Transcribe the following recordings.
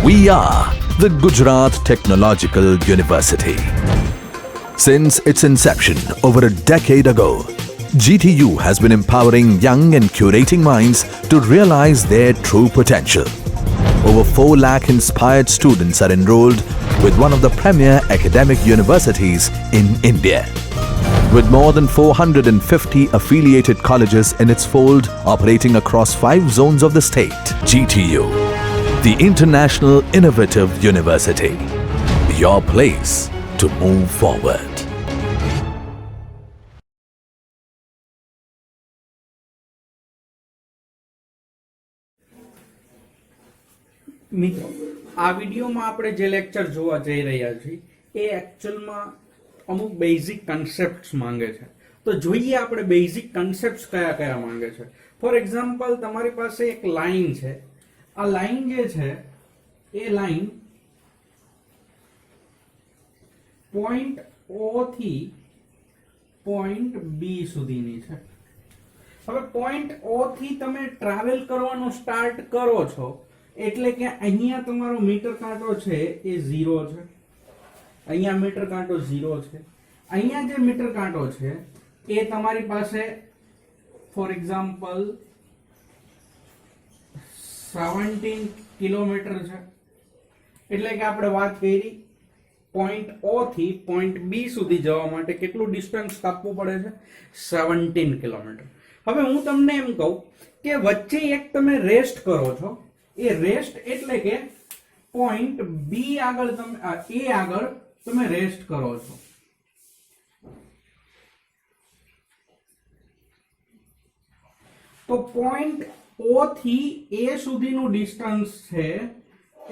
We are the Gujarat Technological University. Since its inception over a decade ago, GTU has been empowering young and curating minds to realize their true potential. Over 4 lakh inspired students are enrolled with one of the premier academic universities in India. With more than 450 affiliated colleges in its fold operating across 5 zones of the state, GTU, the International Innovative University, your place to move forward. મિત્રો, આ વિડીયોમાં આપણે જે lecture જોવા જઈ રહ્યા છીએ એ એકચ્યુઅલમાં અમુક બેઝિક કન્સેપ્ટ્સ માંગે છે. તો જોઈએ આપણે બેઝિક કન્સેપ્ટ્સ કયા કયા માંગે છે. ફોર એક્ઝામ્પલ, તમારી પાસે એક લાઈન છે. આ લાઈન જે છે એ લાઈન પોઈન્ટ O થી પોઈન્ટ B સુધીની છે. હવે પોઈન્ટ O થી તમે ટ્રાવેલ કરવાનું સ્ટાર્ટ કરો છો એટલે કે અહીંયા તમારો મીટર કાંટો છે એ 0 છે, અહીંયા મીટર કાંટો 0 છે, અહીંયા જે મીટર કાંટો છે એ તમારી પાસે ફોર એક્ઝામ્પલ 17 કિલોમીટર છે. એટલે કે આપણે વાત કરી પોઈન્ટ O થી પોઈન્ટ B સુધી જવા માટે કેટલું ડિસ્ટન્સ કાપવું પડે છે? 17 કિલોમીટર. હવે હું તમને એમ કહું કે વચ્ચે એક તમે રેસ્ટ કરો છો. એ રેસ્ટ એટલે કે પોઈન્ટ B આગળ તમે A આગળ તમે રેસ્ટ કરો છો. તો પોઈન્ટ O થી A સુધીનું ડિસ્ટન્સ છે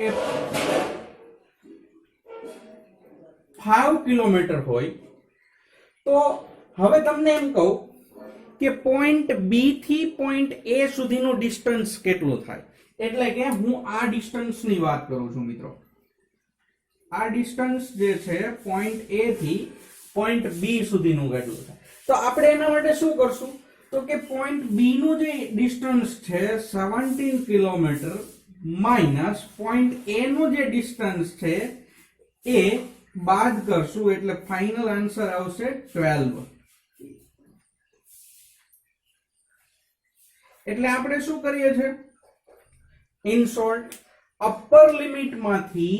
એ 5 કિલોમીટર હોય. તો હવે તમને એમ કહું કે પોઈન્ટ B થી પોઈન્ટ A સુધીનું ડિસ્ટન્સ કેટલું થાય? એટલે કે હું આ ડિસ્ટન્સની વાત કરું છું મિત્રો. આ ડિસ્ટન્સ જે છે પોઈન્ટ A થી પોઈન્ટ B સુધીનું કેટલું થાય? તો આપણે એના માટે શું કરશું? તો કે પોઈન્ટ B નું જે ડિસ્ટન્સ છે 17 કિલોમીટર માઈનસ પોઈન્ટ A નું જે ડિસ્ટન્સ છે એ બાદ કરશું એટલે ફાઇનલ આન્સર આવશે 12. એટલે આપણે શું કરીએ છીએ? ઇન શોર્ટ, અપર લિમિટ માંથી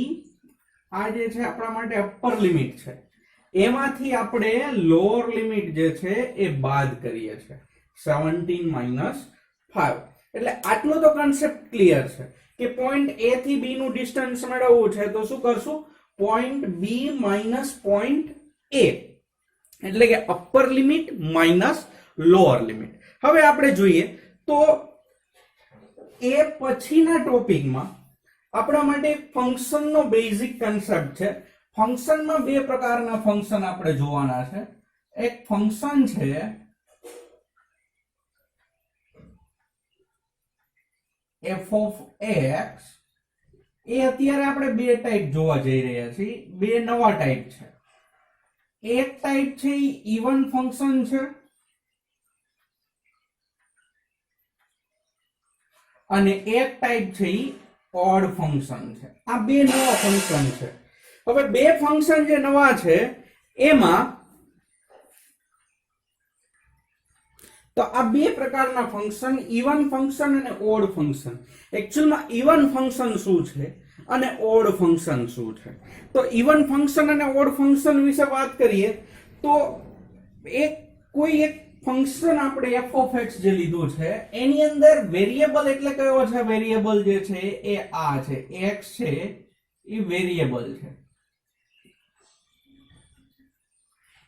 આ જે છે આપણા માટે અપર લિમિટ છે એમાંથી આપણે લોઅર લિમિટ જે છે એ બાદ કરીએ છીએ 17 માઈનસ 5. એટલે આટલો તો કન્સેપ્ટ ક્લિયર છે કે પોઈન્ટ A થી B નું ડિસ્ટન્સ મેળવવું છે તો શું કરશું? Point B minus point A એટલે કે upper limit minus lower limit. હવે આપણે જોઈએ તો એ પછીના ટોપિકમાં આપણા માટે ફંક્શનનો બેઝિક કન્સેપ્ટ છે. ફંક્શનમાં 2 પ્રકારના ફંક્શન આપણે જોવાના છે. એક ફંક્શન છે f of x. એ અત્યારે આપણે 2 ટાઈપ જોવા જઈ રહ્યા છીએ. 2 નવા ટાઈપ છે. એક ટાઈપ છે ઇવન ફંક્શન છે અને એક ટાઈપ છે ઓડ ફંક્શન છે. આ 2 નવા ફંક્શન છે. હવે 2 ફંક્શન જે નવા છે એમાં તો આ 2 પ્રકારના ફંક્શન ઇવન ફંક્શન અને ઓડ ફંક્શન. એકચ્યુઅલમાં ઇવન ફંક્શન શું છે અને ઓડ ફંક્શન શું છે? તો ઇવન ફંક્શન અને ઓડ ફંક્શન વિશે વાત કરીએ તો કોઈ એક ફંક્શન આપણે f of x જે લીધું છે એની અંદર વેરિયેબલ એટલે કયો છે? વેરિયેબલ જે છે એ આ છે, x છે એ વેરિયેબલ છે.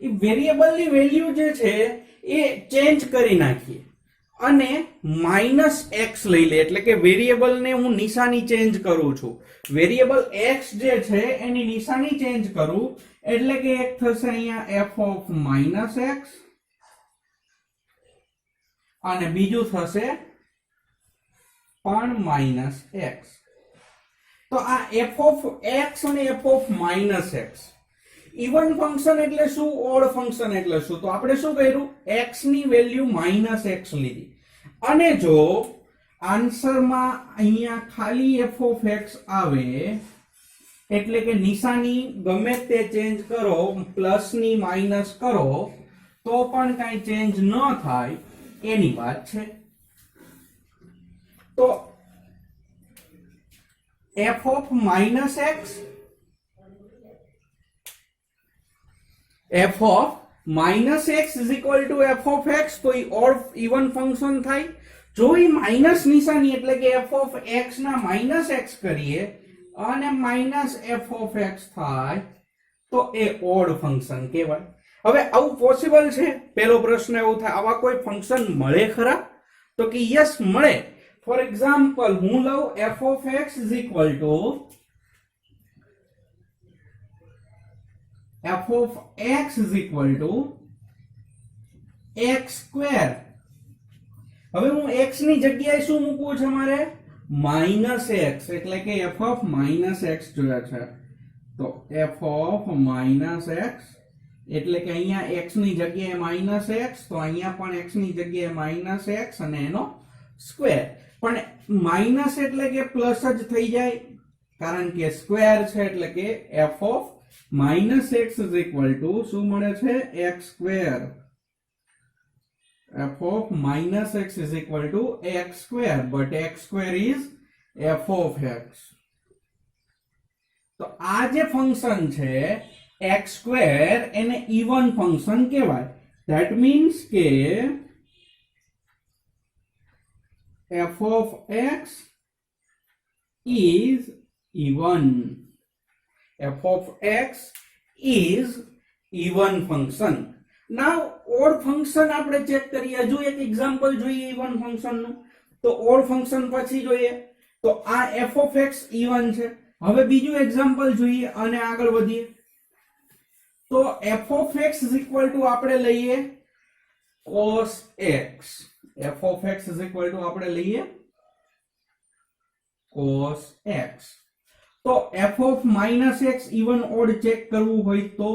એ વેરિયેબલની વેલ્યુ જે છે એ ચેન્જ કરી નાખીએ અને માઈનસ x લઈ લે એટલે કે વેરિયેબલને હું નિશાની ચેન્જ કરું છું. વેરિયેબલ x જે છે એની નિશાની ચેન્જ કરું એટલે કે એક થશે અહીંયા f of માઈનસ x અને બીજું થશે પણ માઈનસ x. તો આ f of x અને f of minus x even function એટલે શું? ઓડ ફંક્શન એટલે શું? તો આપણે શું કર્યું? x ની વેલ્યુ -x લીધી અને જો આન્સરમાં અહીંયા ખાલી f of x આવે એટલે કે નિશાની ગમે તે ચેન્જ કરો, પ્લસ ની માઇનસ કરો તો પણ કઈ ચેન્જ ન થાય એની વાત છે. તો f of minus x, f of minus x is equal to f of x, તો એ ઓડ ઇવન ફંક્શન થાય. જો એ માઇનસ નિશાની એટલે કે f of x ના માઇનસ x કરીએ અને માઇનસ f of x થાય તો એ ઓડ ફંક્શન કહેવાય. હવે આવું પોસિબલ છે? પહેલો પ્રશ્ન એવો થાય, આવા કોઈ ફંક્શન મળે ખરા? તો કે યસ મળે. ફોર એક્ઝામ્પલ હું લઉં f of x is equal to f of x is equal to x square. હવે હું x ની જગ્યાએ શું મૂકવું છે મારે? માઇનસ x, એટલે કે f of માઇનસ x જોઈએ છે. તો f of માઇનસ x એટલે કે અહીંયા x ની જગ્યાએ માઇનસ x, તો અહીંયા પણ x ની જગ્યાએ માઇનસ x અને એનો સ્ક્વેર. પણ માઇનસ એટલે કે પ્લસ જ થઈ જાય કારણ કે સ્ક્વેર છે, એટલે કે f of minus x is equal to શું મળે છે? x square. f of minus x is equal to x square, but x square is f of x. તો આ જે ફંક્શન છે x square એને ઇવન ફંક્શન કહેવાય. that means કે f of x is even. f of x is even function. now odd function આપણે check કરીએ. હજુ એક એક્ઝામ્પલ જોઈએ even function નું. તો odd function પછી જોઈએ. તો આ f of x even છે. હવે બીજું એક્ઝામ્પલ જોઈએ અને આગળ વધીએ. તો f of x is equal to આપણે લઈએ cos x. f of x is equal to આપણે લઈએ cos x. તો f of minus x even odd check કરવું હોય તો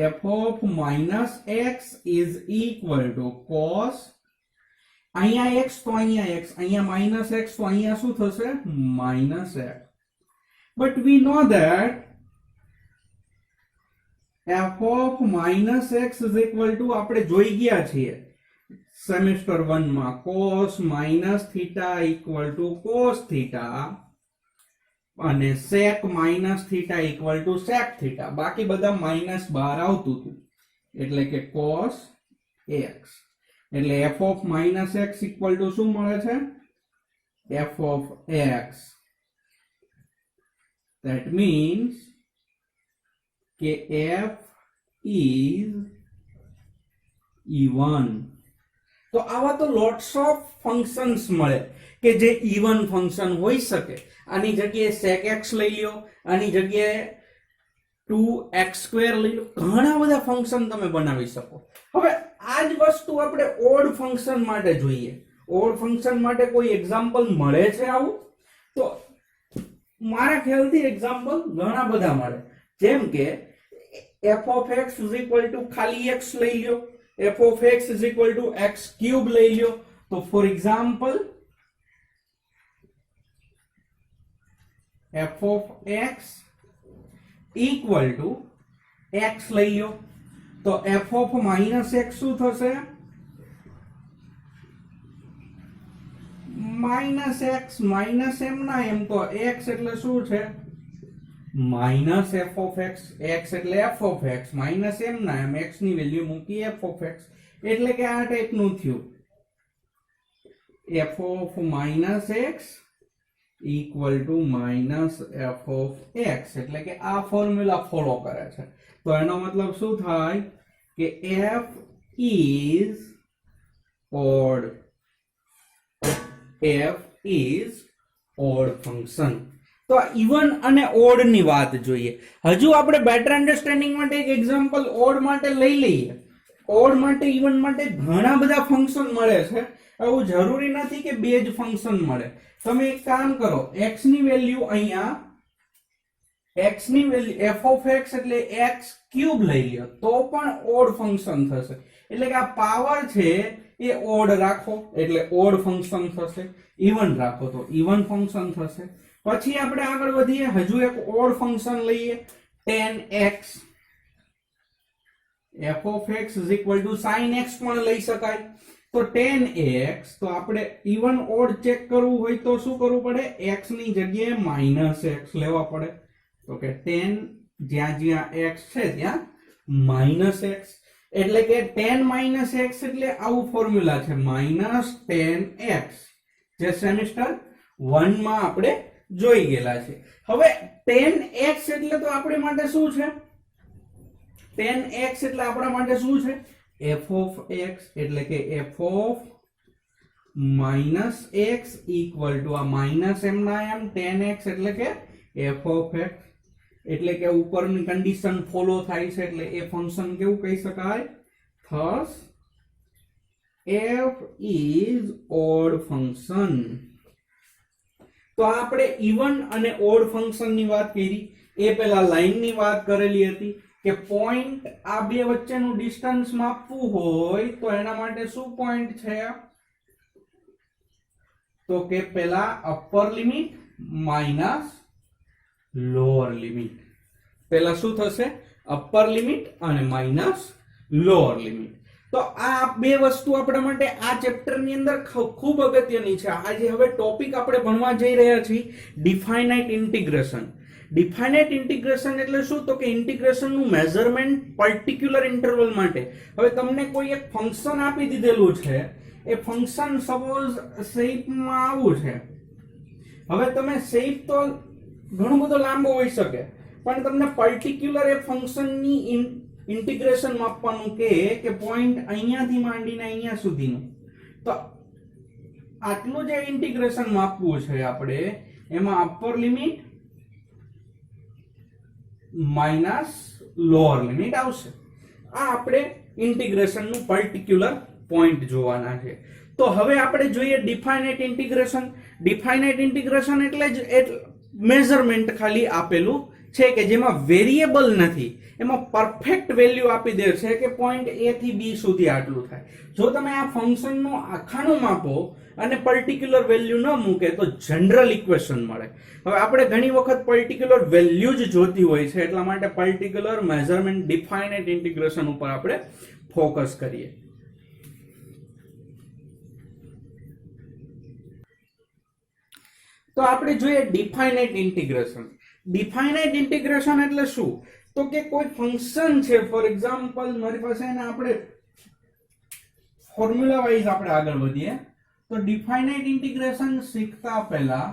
f of minus x is equal to cos, અહીંયા x તો અહીંયા x, અહીંયા minus x તો અહીંયા શું થશે? minus x. but we know that f of minus x is equal to આપણે જોઈ ગયા છીએ સેમેસ્ટર 1 માં cos minus theta equal to cos theta અને sec minus theta equal to sec theta. બાકી બધા માઇનસ બહાર આવતું હતું એટલે કે cos x. એટલે f of minus x equal to શું મળે છે? f of x. that means કે f is even. તો આવા તો લોટ્સ ઓફ ફંક્શન્સ મળે કે જે ઇવન ફંક્શન હોઈ શકે. આની જગ્યાએ sec x લઈ લ્યો, આની જગ્યાએ 2x² લઈ લો, ઘણા બધા ફંક્શન તમે બનાવી શકો. હવે આ જ વસ્તુ આપણે ઓડ ફંક્શન માટે જોઈએ. ઓડ ફંક્શન માટે કોઈ એક્ઝામ્પલ મળે છે આવું? તો મારા ખ્યાલથી એક્ઝામ્પલ ઘણા બધા મળે. જેમ કે f of x is equal to ખાલી x લઈ લ્યો, f of x is equal to x³ લઈ લ્યો. તો for example f of x equal to x લઈ લ્યો. તો f of minus x શું થશે? minus x minus m ના m, તો x એટલે શું છે? minus f of x. x એટલે f of x minus m ના m, x ની વેલ્યુ મૂકી f of x, એટલે કે આ ટાઈપનું થયું. f of minus x equal to minus f of x, એટલે કે આ ફોર્મ્યુલા ફોલો કરે છે. તો એનો મતલબ શું થાય કે f is odd. f is odd function. તો ઇવન અને ઓડ ની વાત જોઈએ. હજુ આપણે બેટર અન્ડરસ્ટેન્ડિંગ માટે એક એક્ઝામ્પલ ઓડ માટે લઈ લઈએ. ઓડ માટે ઇવન માટે ઘણા બધા ફંક્શન મળે છે. એવું જરૂરી નથી કે બે જ ફંક્શન મળે. તમે એક કામ કરો, x ની વેલ્યુ અહીંયા x ની વેલ્યુ f of x એટલે x³ લઈ લ્યો તો પણ ઓડ ફંક્શન થશે. એટલે કે આ પાવર છે એ ઓડ રાખો એટલે ઓડ ફંક્શન થશે, ઇવન રાખો તો ઇવન ફંક્શન થશે. પછી આપણે આગળ વધીએ, હજુ એક ઓડ ફંક્શન લઈએ 10x. f of x is equal to sin x પણ લઈ શકાય. તો 10x, તો આપણે ઇવન ઓડ ચેક કરવું હોય તો શું કરવું પડે? x ની જગ્યાએ માઇનસ x લેવા પડે. તો કે 10 જ્યાં જ્યાં x છે ત્યાં માઇનસ x, એટલે કે 10 માઇનસ x એટલે આવું ફોર્મ્યુલા છે માઇનસ 10x, જે સેમિસ્ટર 1 માં આપણે જોઈ ગયેલા છે. હવે 10x એટલે તો આપણી માટે શું છે? 10x એટલે આપણા માટે શું છે? f of x, એટલે કે f of minus x equal to આ માઇનસ m ના m 10x એટલે કે f of x, એટલે કે ઉપરની કન્ડિશન ફોલો થાય છે એટલે એ ફંક્શન કેવું કહી શકાય? thus f is odd function. તો આપણે ઇવન અને ઓડ ફંક્શન ની વાત કરી. એ પહેલા લાઈન ની વાત કરેલી હતી કે પોઈન્ટ આ બે વચ્ચેનું ડિસ્ટન્સ માપવું હોય તો એના માટે શું પોઈન્ટ છે? તો કે પહેલા upper limit minus lower limit. પહેલા શું થશે? અપર લિમિટ અને માઇનસ લોઅર લિમિટ. તો આ બે વસ્તુ આપણા માટે આ ચેપ્ટર ની અંદર ખૂબ અગત્યની છે. આજે હવે ટોપિક આપણે ભણવા જઈ રહ્યા છીએ ડિફાઇનાઇટ ઇન્ટિગ્રેશન. ડિફાઇનાઇટ ઇન્ટિગ્રેશન એટલે શું? તો કે ઇન્ટિગ્રેશન નું મેઝરમેન્ટ પર્ટિક્યુલર ઇન્ટરવલ માટે. હવે તમને કોઈ એક ફંક્શન આપી દીધેલું છે, એ ફંક્શન સપોઝ શેપમાં આવું છે. હવે તમે શેપ તો ઘણો બધો લાંબો હોઈ શકે, પણ તમને પર્ટિક્યુલર એ ફંક્શનની ઇન્ટિગ્રેશન માપવાનું કે પોઈન્ટ અહીંયાથી માંડીને અહીંયા સુધીનું, તો આટલું જે ઇન્ટિગ્રેશન માપવું છે આપણે, એમાં upper limit minus lower limit આવશે. આ આપણે ઇન્ટિગ્રેશન નું પર્ટિક્યુલર પોઈન્ટ જોવાના છે. તો હવે આપણે જોઈએ ડિફાઇનાઇટ ઇન્ટિગ્રેશન. ડિફાઇનાઇટ ઇન્ટિગ્રેશન એટલે જ મેઝરમેન્ટ ખાલી આપેલું છે કે જેમાં વેરિયેબલ નથી, એમાં પરફેક્ટ વેલ્યુ આપી દે છે કે પોઈન્ટ a થી b સુધી આટલું થાય. જો તમે આ ફંક્શન નું આખાનું માપો અને પર્ટિક્યુલર વેલ્યુ ન મૂકે તો જનરલ ઇક્વેશન મળે. હવે આપણે ઘણી વખત પર્ટિક્યુલર વેલ્યુ જ જોતી હોય છે, એટલા માટે પર્ટિક્યુલર મેઝરમેન્ટ ડિફાઇનાઇટ ઇન્ટિગ્રેશન ઉપર આપણે ફોકસ કરીએ. તો આપણે જોઈએ ડિફાઇનાઇટ ઇન્ટિગ્રેશન. ડિફાઇનાઇટ ઇન્ટિગ્રેશન એટલે શું? તો કે કોઈ ફંક્શન છે, ફોર એક્ઝામ્પલ મારી પાસે એને આપણે ફોર્મ્યુલા વાઇઝ આપણે આગળ વધીએ. તો ડિફાઇનાઇટ ઇન્ટિગ્રેશન શીખતા પહેલા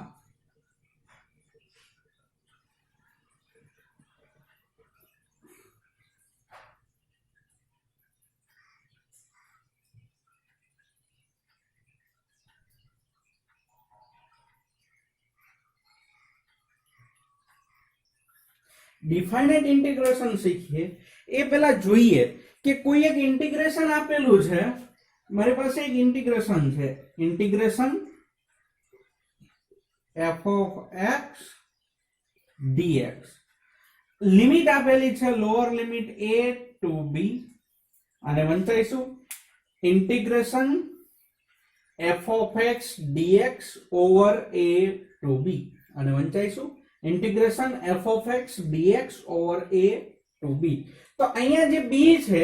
ડિફાઇનાઇટ ઇન્ટિગ્રેશન શીખીએ એ પહેલા જોઈએ કે કોઈ એક ઇન્ટિગ્રેશન આપેલું છે. મારી પાસે એક ઇન્ટિગ્રેશન છે, integration f of x dx. Limit આપેલી છે lower limit a to b, અને વંચાઈશું integration f of x dx over a to b, અને વંચાઈશું integration f of x dx over a to b. તો અહીંયા જે b છે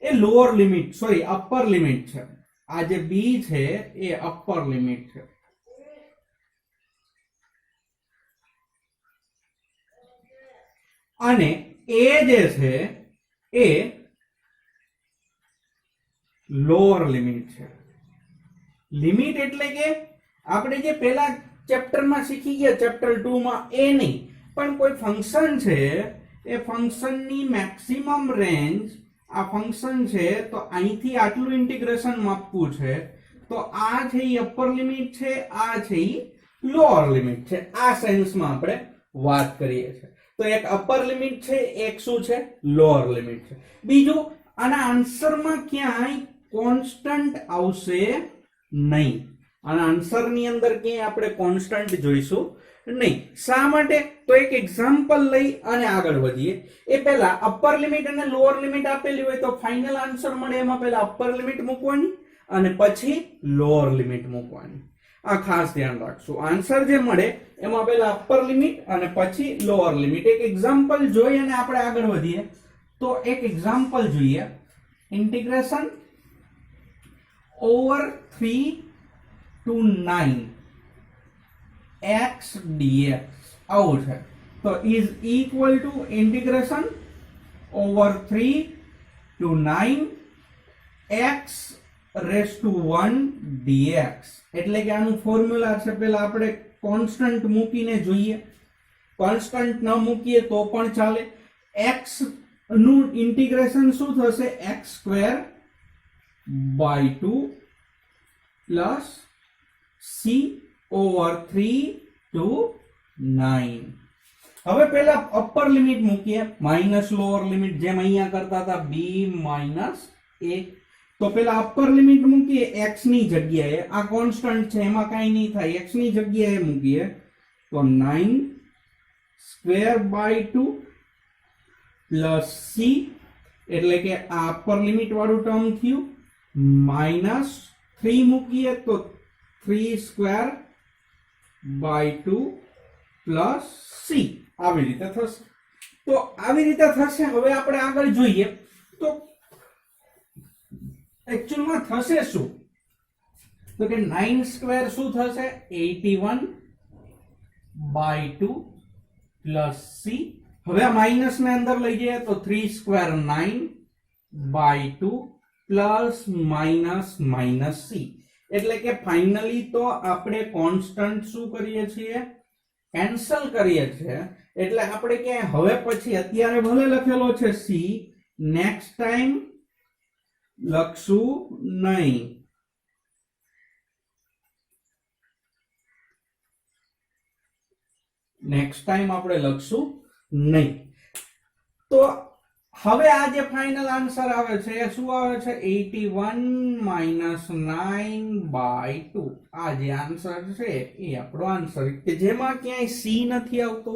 એ lower limit, sorry upper limit છે. આ જે b છે એ અપર લિમિટ છે. અને a જે છે એ લોઅર લિમિટ છે. લિમિટ એટલે કે આપણે જે પહેલા ચેપ્ટરમાં શીખી ગયા ચેપ્ટર 2 માં એ નહીં, પણ કોઈ ફંક્શન છે, એ ફંક્શનની મેક્સિમમ રેન્જ આ ફંક્શન છે, તો અહીંથી આટલું ઇન્ટિગ્રેશન માપવું છે, તો આ છે એ અપર લિમિટ છે, આ છે એ લોઅર લિમિટ છે. આ સેન્સમાં આપણે વાત કરીએ છીએ. તો એક અપર લિમિટ છે, એક શું છે? લોઅર લિમિટ છે. બીજું, આના આન્સરમાં ક્યાંય કોન્સ્ટન્ટ આવશે નહીં. આના આન્સરની અંદર ક્યાંય આપણે કોન્સ્ટન્ટ જોઈશું નહીં. શા માટે? તો એક એક્ઝામ્પલ લઈ અને આગળ વધીએ. એ પહેલા અપર લિમિટ અને લોઅર લિમિટ આપેલી હોય તો ફાઇનલ આન્સર મળે એમાં પહેલા અપર લિમિટ મૂકવાની અને પછી લોઅર લિમિટ મૂકવાની. આ ખાસ ધ્યાન રાખશું. આન્સર જે મળે એમાં પહેલા અપર લિમિટ અને પછી લોઅર લિમિટ. એક એક્ઝામ્પલ જોઈ અને આપણે આગળ વધીએ. તો એક એક્ઝામ્પલ જોઈએ. Integration over 3 to 9 x dx આવું છે. તો is equal to integration over 3 to 9 x raised to 1 dx. એટલે કે આનું ફોર્મ્યુલા છે. પહેલા આપણે કોન્સ્ટન્ટ મૂકીને જોઈએ. કોન્સ્ટન્ટ ન મૂકીએ તો પણ ચાલે. x નું ઇન્ટિગ્રેશન શું થશે? x square by 2 plus c over 3 to 9. હવે પહેલા અપર લિમિટ મૂકીએ માઇનસ લોઅર લિમિટ જેમ અહીંયા કરતા હતા b માઇનસ a. તો પહેલા અપર લિમિટ મૂકીએ x ની જગ્યાએ. આ કોન્સ્ટન્ટ છે એમાં કાંઈ નહીં થાય. x ની જગ્યાએ મૂકીએ તો 9 સ્ક્વેર બાય 2 પ્લસ c એટલે કે આ અપર લિમિટ વાળું ટર્મ થયું. માઇનસ 3 મૂકીએ તો 3 સ્ક્વેર બાય 2 પ્લસ c. આવી રીતે થશે. તો આવી રીતે થશે. હવે આપણે આગળ જોઈએ તો એકચ્યુઅલમાં થશે શું? તો કે 9 સ્ક્વેર શું થશે? 81 બાય 2 પ્લસ c. હવે આ માઇનસ ને અંદર લઈ જઈએ તો 3 square 9 by 2 plus minus minus c. એટલે કે ફાઇનલી તો આપણે કોન્સ્ટન્ટ શું કરીએ છીએ? કેન્સલ કરીએ છીએ. એટલે આપણે કે હવે પછી અત્યારે ભલે લખેલો છે c, નેક્સ્ટ ટાઈમ લખશું નહીં. નેક્સ્ટ ટાઈમ આપણે લખશું નહીં. તો હવે આ જે ફાઇનલ આન્સર આવે છે એ શું આવે છે? 81 માઇનસ 9 બાય 2. આ જે આન્સર છે એ આપણો આન્સર કે જેમાં ક્યાંય c નથી આવતો,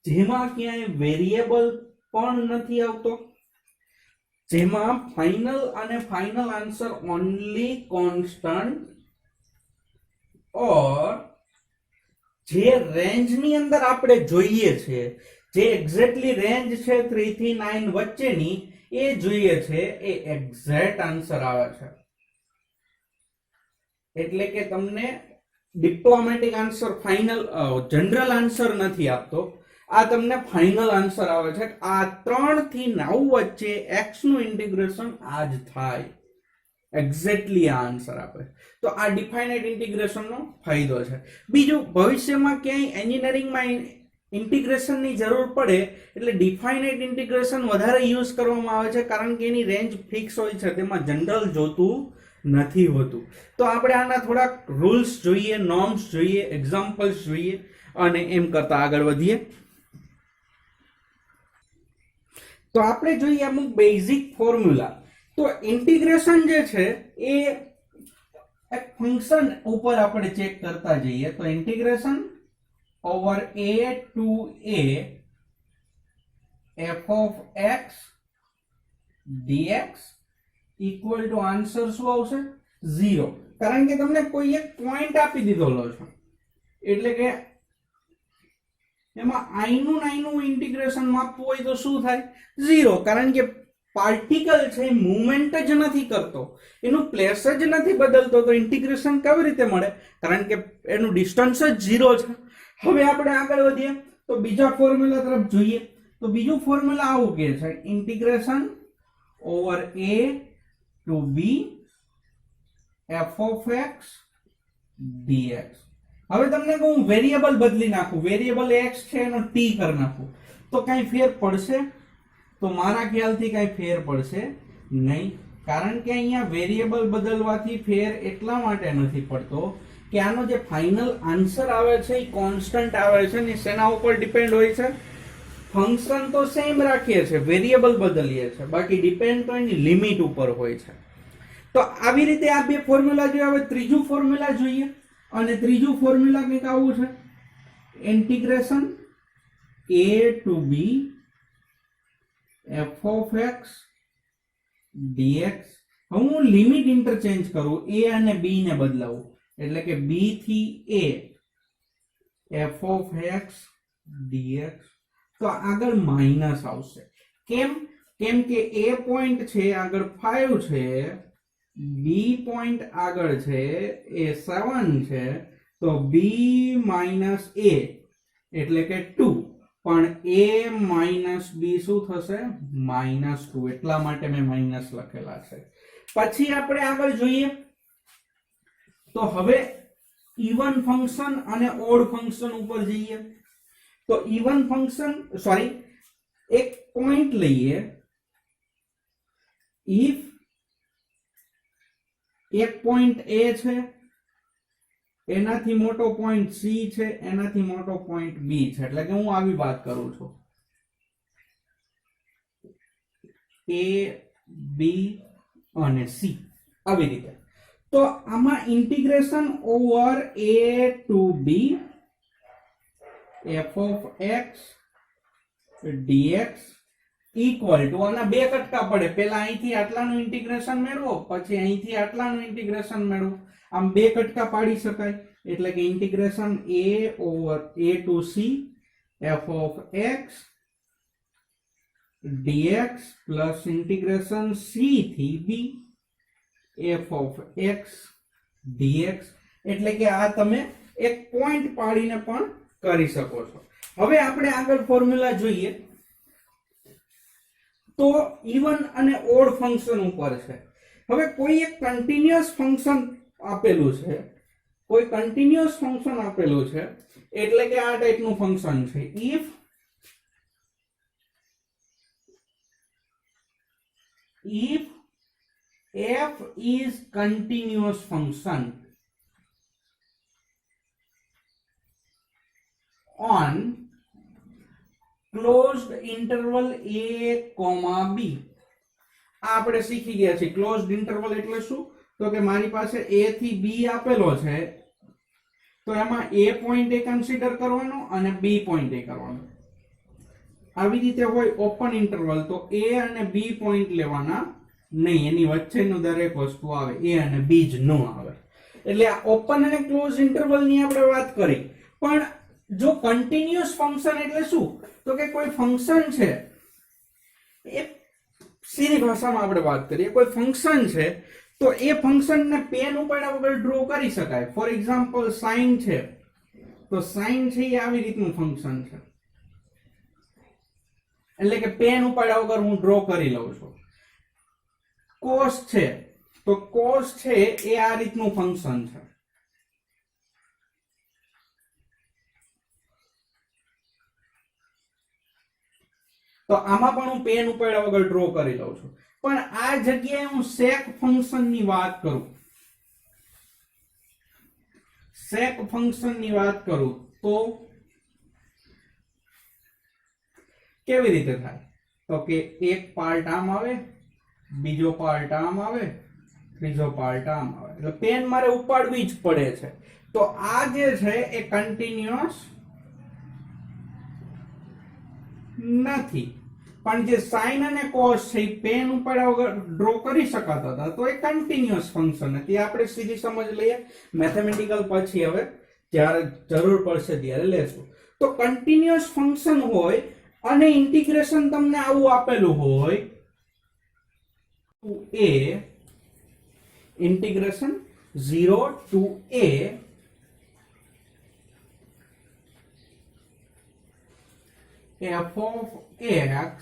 જેમાં ક્યાંય વેરિયેબલ પણ નથી આવતો, જેમાં ફાઇનલ અને ફાઇનલ આન્સર ઓનલી કોન્સ્ટન્ટ ઓર જે રેન્જની અંદર આપણે જોઈએ છે, જે એક્ઝેક્ટલી રેન્જ છે 3 થી 9 વચ્ચેની એ જોઈએ છે, એ એક્ઝેક્ટ આન્સર આવે છે. એટલે કે તમને diplomatic answer final general answer નથી આપતો. આ તમને ફાઇનલ આન્સર આવે છે. આ 3 થી 9 વચ્ચે x નું ઇન્ટિગ્રેશન આ જ થાય. એક્ઝેક્ટલી આ આન્સર આપે. તો આ ડિફાઇનાઇટ ઇન્ટિગ્રેશનનો ફાયદો છે. બીજું, ભવિષ્યમાં ક્યાંય એન્જિનિયરિંગમાં ઇન્ટિગ્રેશનની જરૂર પડે એટલે ડિફાઇનાઇટ ઇન્ટિગ્રેશન વધારે યુઝ કરવામાં આવે છે, કારણ કે એની રેન્જ ફિક્સ હોય છે, તેમાં જનરલ જોતું નથી હોતું. તો આપણે આના થોડાક રૂલ્સ જોઈએ, નોર્મ્સ જોઈએ, એક્ઝામ્પલ્સ જોઈએ અને એમ કરતા આગળ વધીએ. તો આપણે જોઈએ અમુક બેઝિક ફોર્મ્યુલા. તો ઇન્ટિગ્રેશન જે છે એ એક ફંક્શન ઉપર આપણે ચેક કરતા જઈએ. તો integration over a to a f of x dx equal to answer શું આવશે? 0. કારણ કે તમને કોઈ એક પોઈન્ટ આપી દીધેલો છે એટલે કે એમાં i નું ઇન્ટિગ્રેશન માપવું હોય તો શું થાય? 0. કારણ કે પાર્ટિકલ છે મૂવમેન્ટ જ નથી કરતો, એનું પ્લેસ જ નથી બદલતો, તો ઇન્ટિગ્રેશન કેવી રીતે મળે? કારણ કે એનું ડિસ્ટન્સ જ 0 છે. હવે આપણે આગળ વધીએ તો બીજા ફોર્મ્યુલા તરફ જોઈએ. તો બીજું ફોર્મ્યુલા આવું કે છે, integration over a to b f of x dx. હવે તમને કહું વેરિયેબલ બદલી નાખું, વેરિયેબલ x છે એનો t કરી નાખું, તો કઈ ફેર પડશે? તો મારા ખ્યાલથી કઈ ફેર પડશે નહીં. કારણ કે અહીંયા વેરિયેબલ બદલવાથી ફેર એટલા માટે નથી પડતો કે આનો જે ફાઇનલ આન્સર આવે છે એ કોન્સ્ટન્ટ આવે છે ને શેના ઉપર ડિપેન્ડ હોય છે? ફંક્શન તો સેમ રાખીએ છે, વેરિયેબલ બદલીએ છે, બાકી ડિપેન્ડ તો એની લિમિટ ઉપર હોય છે. તો આવી રીતે આ બે ફોર્મ્યુલા જોઈએ. હવે ત્રીજું ફોર્મ્યુલા જોઈએ, અને ત્રીજું ફોર્મ્યુલા કંઈક આવું છે, integration a to b f of x dx. હવે હું લિમિટ ઇન્ટરચેન્જ કરું, a અને b ને બદલાવું, એટલે કે b થી a f of x dx. તો આગળ માઇનસ આવશે. કેમ? કેમ કે a પોઈન્ટ છે આગળ 5 છે, b પોઈન્ટ આગળ છે એ 7 છે, તો b માઇનસ a એટલે કે 2, પણ a માઇનસ b શું થશે? -2. એટલા માટે મેં માઇનસ લખેલા છે. પછી આપણે આગળ જોઈએ તો હવે ઇવન ફંક્શન અને ઓડ ફંક્શન ઉપર જઈએ. તો ઇવન ફંક્શન સોરી એક પોઈન્ટ લઈએ. ઇફ એક પોઈન્ટ a છે, એનાથી મોટો પોઈન્ટ c છે, એનાથી મોટો પોઈન્ટ b છે, એટલે કે હું આવી વાત કરું છું, a b અને c આવી રીતે. તો આમાં integration over a to b f of x dx equal to, આના બે કટકા પડે, પહેલા અહીંથી આટલાનું ઇન્ટિગ્રેશન મેળવો, પછી અહીંથી આટલાનું ઇન્ટિગ્રેશન મેળવો, આમ બે કટકા પાડી શકાય. એટલે કે integration a over a to c f of x dx plus integration c થી b f of x dx. એટલે કે આ તમે એક પોઈન્ટ પાડીને પણ કરી શકો છો. હવે આપણે આગળ ફોર્મ્યુલા જોઈએ તો ઇવન અને ઓડ ફંક્શન ઉપર છે. હવે કોઈ એક કન્ટિન્યુઅસ ફંક્શન આપેલું છે, કોઈ કન્ટિન્યુઅસ ફંક્શન આપેલું છે, એટલે કે આ ટાઈપનું ફંક્શન છે. if f is continuous function on closed interval a, b. આ આપણે શીખી ગયા છે. ક્લોઝડ ઇન્ટરવલ એટલે શું? તો કે મારી પાસે a થી b આપેલો છે, તો એમાં a પોઈન્ટ એ કન્સિડર કરવાનો અને b પોઈન્ટ એ કરવાનો. આવી રીતે હોય ઓપન ઇન્ટરવલ તો a અને b પોઈન્ટ લેવાના નહીં, એની વચ્ચેનું દરેક વસ્તુ આવે, a અને b જ ન આવે. એટલે આ ઓપન અને ક્લોઝ ઇન્ટરવલ ની આપણે વાત કરી. પણ જો કન્ટિન્યુઅસ ફંક્શન એટલે શું? તો કે કોઈ ફંક્શન છે, એ સીધી ભાષામાં આપણે વાત કરીએ, કોઈ ફંક્શન છે તો એ ફંક્શનને પેન ઉપાડ્યા વગર ડ્રો કરી શકાય. ફોર એક્ઝામ્પલ સાઇન છે, તો સાઇન છે એ આવી રીતનું ફંક્શન છે, એટલે કે પેન ઉપાડ્યા વગર હું ડ્રો કરી લઉં છું. કોસ છે, તો કોસ છે એ આ રીતનું ફંક્શન છે. તો આમાં પણ હું પેન ઉપાડ્યા વગર ડ્રો કરી લઉં છું. પણ આ જગ્યાએ હું સેક ફંક્શન ની વાત કરું, સેક ફંક્શન ની વાત કરું તો કેવી રીતે થાય? તો કે એક પાર્ટ આમ આવે, બીજો પાર્ટ આમ આવે, ત્રીજો પાર્ટ આમ આવે, એટલે પેન મારે ઉપાડવી જ પડે છે. તો આ જે છે એ કન્ટિન્યુઅસ નથી. પણ જે સાઇન અને કોસ છે એ પેન ઉપાડ્યા વગર ડ્રો કરી શકાતા હતા, તો એ કન્ટિન્યુઅસ ફંક્શન હતી. આપણે સીધી સમજ લઈએ, મેથેમેટિકલ પછી હવે જ્યારે જરૂર પડશે ત્યારે લેશું. તો કન્ટિન્યુઅસ ફંક્શન હોય અને ઇન્ટિગ્રેશન તમને આવું આપેલું હોય, a integration 0 to a f of x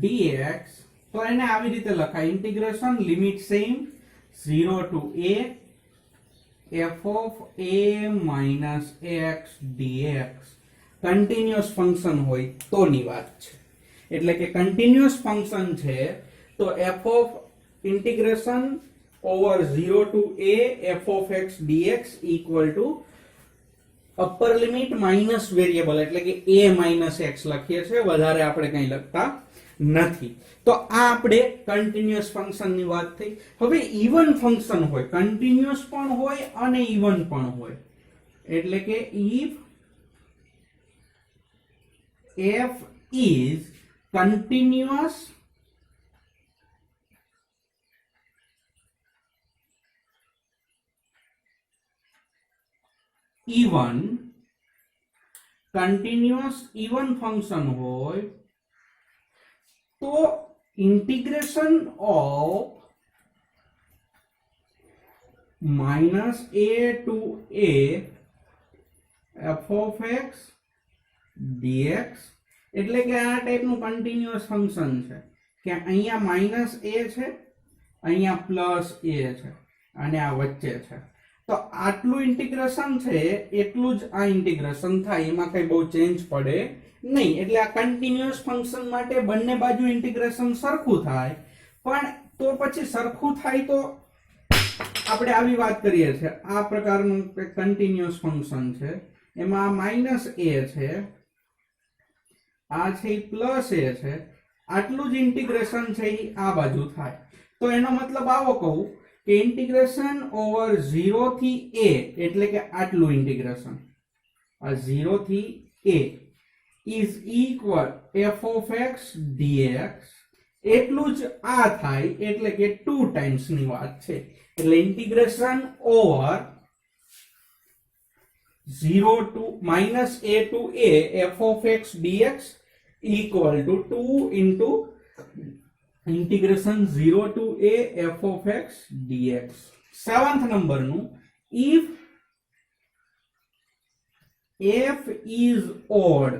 dx. તો એને આવી રીતે લખાય, integration limit same 0 to a f of a minus x dx. Continuous function હોય તોની વાત છે. એટલે કે કન્ટિન્યુઅસ ફંક્શન છે તો f of integration over 0 to a f of x dx equal to upper limit minus variable, એટલે કે a માઇનસ x લખીએ છીએ, વધારે આપણે કંઈ લખતા નથી. તો આ આપણે કન્ટિન્યુઅસ ફંક્શન ની વાત થઈ. હવે ઇવન ફંક્શન હોય, કન્ટિન્યુઅસ પણ હોય અને ઇવન પણ હોય. એટલે કે if f is continuous even function હોય તો integration of -a to a f of x dx એટલે કે આ ટાઈપનું કન્ટિન્યુઅસ ફંક્શન છે કે અહીંયા -a છે, અહીંયા +a છે અને આ વચ્ચે છે. તો આટલું ઇન્ટિગ્રેશન છે એટલું જ આ ઇન્ટિગ્રેશન થાય, એમાં કઈ બહુ ચેન્જ પડે નહીં. એટલે આ કન્ટિન્યુઅસ ફંક્શન માટે બંને બાજુ ઇન્ટિગ્રેશન સરખું થાય. પણ તો પછી સરખું થાય તો આપણે આવી વાત કરીએ છીએ, આ પ્રકારનું કન્ટિન્યુઅસ ફંક્શન છે, એમાં -a છે, આ છે +a છે, આટલું જ ઇન્ટિગ્રેશન છે એ આ બાજુ થાય. તો એનો મતલબ આવો કહું કે ઇન્ટિગ્રેશન ઓવર 0 થી a એટલે કે આટલું ઇન્ટિગ્રેશન આ 0 થી a is equal f of x dx એટલું જ આ થાય, એટલે કે 2 ટાઈમ્સ ની વાત છે. એટલે integration over 0 to -a to a f of x dx equal to 2 into integration 0 to a f of x dx. 7th number નું if f is odd,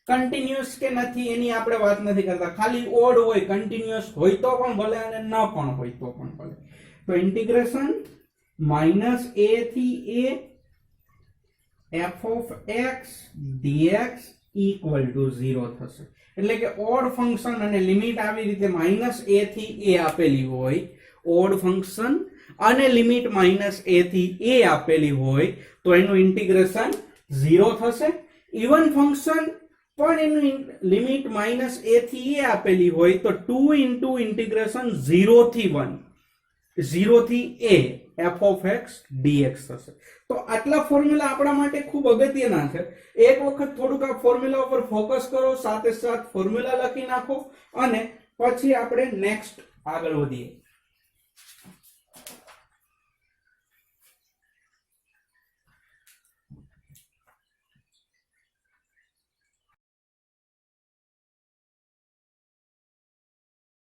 continuous કે નથી એની આપણે વાત નથી કરતા, ખાલી ઓડ હોય, કન્ટિન્યુઅસ હોય તો પણ ભલે અને ન પણ હોય તો પણ ભલે. તો ઇન્ટિગ્રેશન -a થી a f of x dx equal to 0 થશે. એટલે કે ઓડ ફંક્શન અને લિમિટ આવી રીતે -a થી a આપેલી હોય, ઓડ ફંક્શન અને લિમિટ -a થી a આપેલી હોય તો એનું ઇન્ટિગ્રેશન 0 થશે. ઇવન ફંક્શન પણ એનું લિમિટ -a થી a આપેલી હોય તો 2 into integration 0 થી 1 0 થી a f of x dx થશે. તો આટલા ફોર્મ્યુલા આપણા માટે ખૂબ અગત્યના છે. એક વખત થોડુંક આ ફોર્મ્યુલા ઉપર ફોકસ કરો, સાથે સાથ ફોર્મ્યુલા લખી નાખો અને પછી આપણે નેક્સ્ટ આગળ વધીએ.